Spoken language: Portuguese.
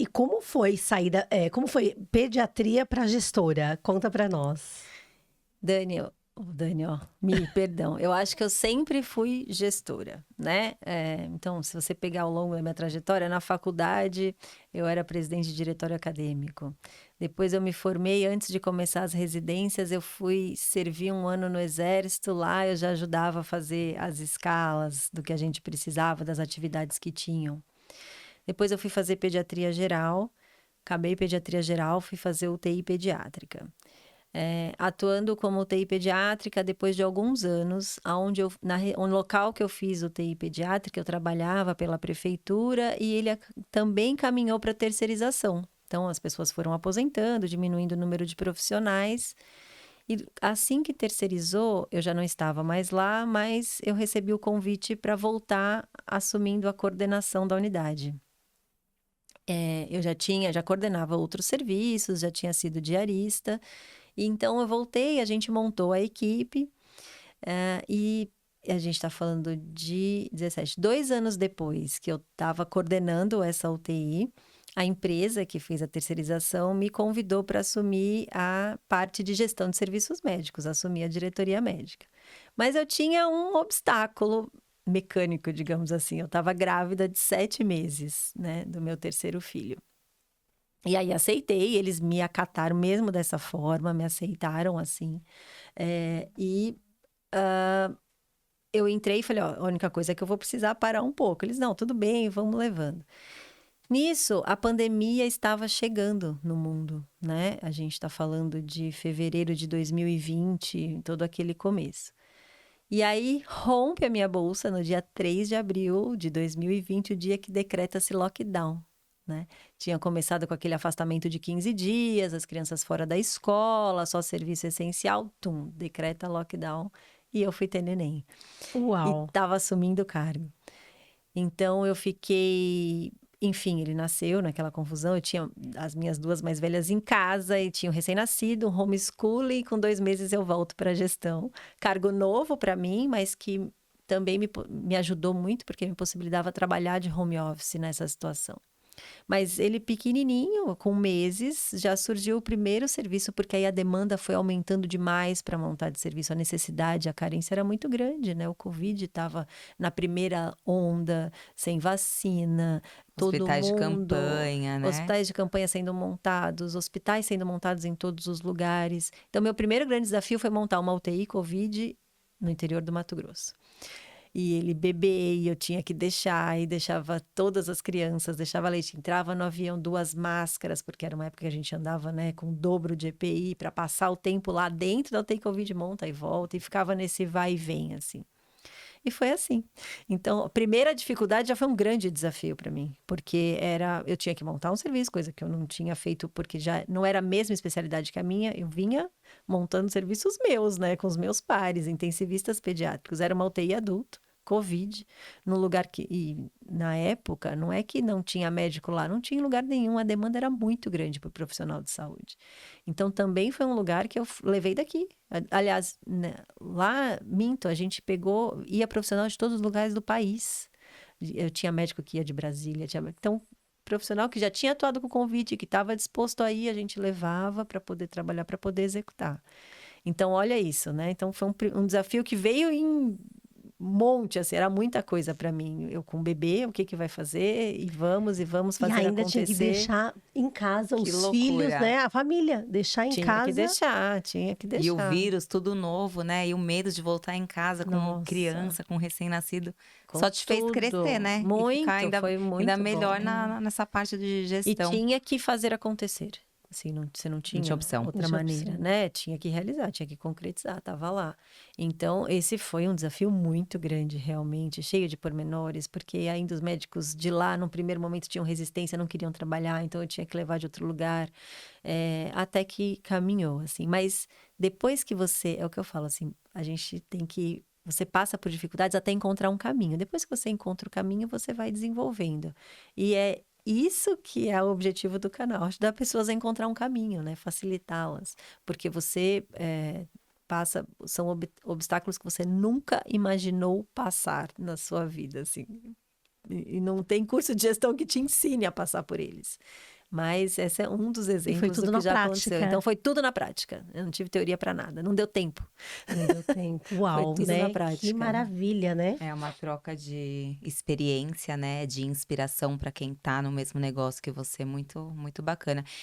E como foi como foi pediatria para gestora? Conta para nós. Dani, ó, perdão. Eu acho que eu sempre fui gestora, né? Então, se você pegar ao longo da minha trajetória, na faculdade eu era presidente de diretório acadêmico. Depois eu me formei, antes de começar as residências, eu fui servir um ano no Exército. Lá eu já ajudava a fazer as escalas do que a gente precisava, das atividades que tinham. Depois eu fui fazer pediatria geral, acabei pediatria geral, fui fazer UTI pediátrica. Atuando como UTI pediátrica, depois de alguns anos, no local que eu fiz UTI pediátrica, eu trabalhava pela prefeitura e ele também caminhou para terceirização. Então, as pessoas foram aposentando, diminuindo o número de profissionais. E assim que terceirizou, eu já não estava mais lá, mas eu recebi o convite para voltar assumindo a coordenação da unidade. Eu já coordenava outros serviços, já tinha sido diarista. E então eu voltei, a gente montou a equipe e a gente está falando de 17, 2 anos depois que eu estava coordenando essa UTI, a empresa que fez a terceirização me convidou para assumir a parte de gestão de serviços médicos, assumir a diretoria médica. Mas eu tinha um obstáculo mecânico, digamos assim. Eu estava grávida de 7 meses, né, do meu terceiro filho. E aí aceitei, eles me acataram mesmo dessa forma, me aceitaram assim. Eu entrei e falei, ó, a única coisa é que eu vou precisar parar um pouco. Eles, não, tudo bem, vamos levando. Nisso, a pandemia estava chegando no mundo, né? A gente está falando de fevereiro de 2020, todo aquele começo. E aí, rompe a minha bolsa no dia 3 de abril de 2020, o dia que decreta-se lockdown. Né? Tinha começado com aquele afastamento de 15 dias, as crianças fora da escola, só serviço essencial, decreta lockdown e eu fui ter neném. E Uau! estava assumindo o cargo. Então eu fiquei, enfim, ele nasceu naquela confusão, eu tinha as minhas 2 mais velhas em casa e tinha um recém-nascido, um homeschooling, e com 2 meses eu volto para a gestão. Cargo novo para mim, mas que também me ajudou muito, porque me possibilitava trabalhar de home office nessa situação. Mas ele pequenininho, com meses, já surgiu o primeiro serviço, porque aí a demanda foi aumentando demais para montar de serviço. A necessidade, a carência era muito grande, né? O Covid estava na primeira onda, sem vacina, Hospitais de campanha, né? Hospitais de campanha sendo montados, hospitais sendo montados em todos os lugares. Então, meu primeiro grande desafio foi montar uma UTI Covid no interior do Mato Grosso. E ele bebê, e eu tinha que deixar, e deixava todas as crianças, deixava leite, entrava no avião 2 máscaras, porque era uma época que a gente andava, né, com o dobro de EPI, para passar o tempo lá dentro da UTI Covid, monta e volta, e ficava nesse vai e vem, assim. E foi assim. Então, a primeira dificuldade já foi um grande desafio para mim, porque eu tinha que montar um serviço, coisa que eu não tinha feito, porque já não era a mesma especialidade que a minha, eu vinha montando serviços meus, né, com os meus pares, intensivistas pediátricos, era uma UTI adulto, Covid, num lugar e na época, não é que não tinha médico lá, não tinha lugar nenhum, a demanda era muito grande para o profissional de saúde. Então, também foi um lugar que eu levei daqui. Aliás, né, lá, minto, a gente ia profissional de todos os lugares do país. Eu tinha médico que ia de Brasília, então, profissional que já tinha atuado com Covid, que estava disposto a ir, a gente levava para poder trabalhar, para poder executar. Então, olha isso, né? Então, foi um desafio que veio em monte, assim, era muita coisa para mim. Eu com o bebê, o que vai fazer? E vamos fazer E ainda acontecer. tinha que deixar em casa Que os loucura. filhos, né? A família. Deixar em Tinha casa. tinha que deixar. E o vírus, tudo novo, né? E o medo de voltar em casa com Nossa. criança, com recém-nascido. Com Só te fez tudo. crescer, né? Muito, e ficar foi muito ainda bom. melhor nessa parte de E gestão. tinha que fazer acontecer. Assim, você não tinha opção. outra Não tinha maneira, opção. né? Tinha que realizar, tinha que concretizar, tava lá. Então, esse foi um desafio muito grande, realmente, cheio de pormenores, porque ainda os médicos de lá, num primeiro momento, tinham resistência, não queriam trabalhar, então eu tinha que levar de outro lugar, até que caminhou, assim. Mas depois que é o que eu falo, assim, a gente tem que você passa por dificuldades até encontrar um caminho. Depois que você encontra o caminho, você vai desenvolvendo. E é isso que é o objetivo do canal, ajudar pessoas a encontrar um caminho, né? Facilitá-las. Porque você são obstáculos que você nunca imaginou passar na sua vida, assim. E não tem curso de gestão que te ensine a passar por eles. Mas esse é um dos exemplos tudo do na que já prática. aconteceu. Então foi tudo na prática. Eu não tive teoria para nada, não deu tempo. Não deu tempo. Uau, tudo né? na prática. Que maravilha, né? É uma troca de experiência, né? De inspiração para quem tá no mesmo negócio que você, muito, muito bacana.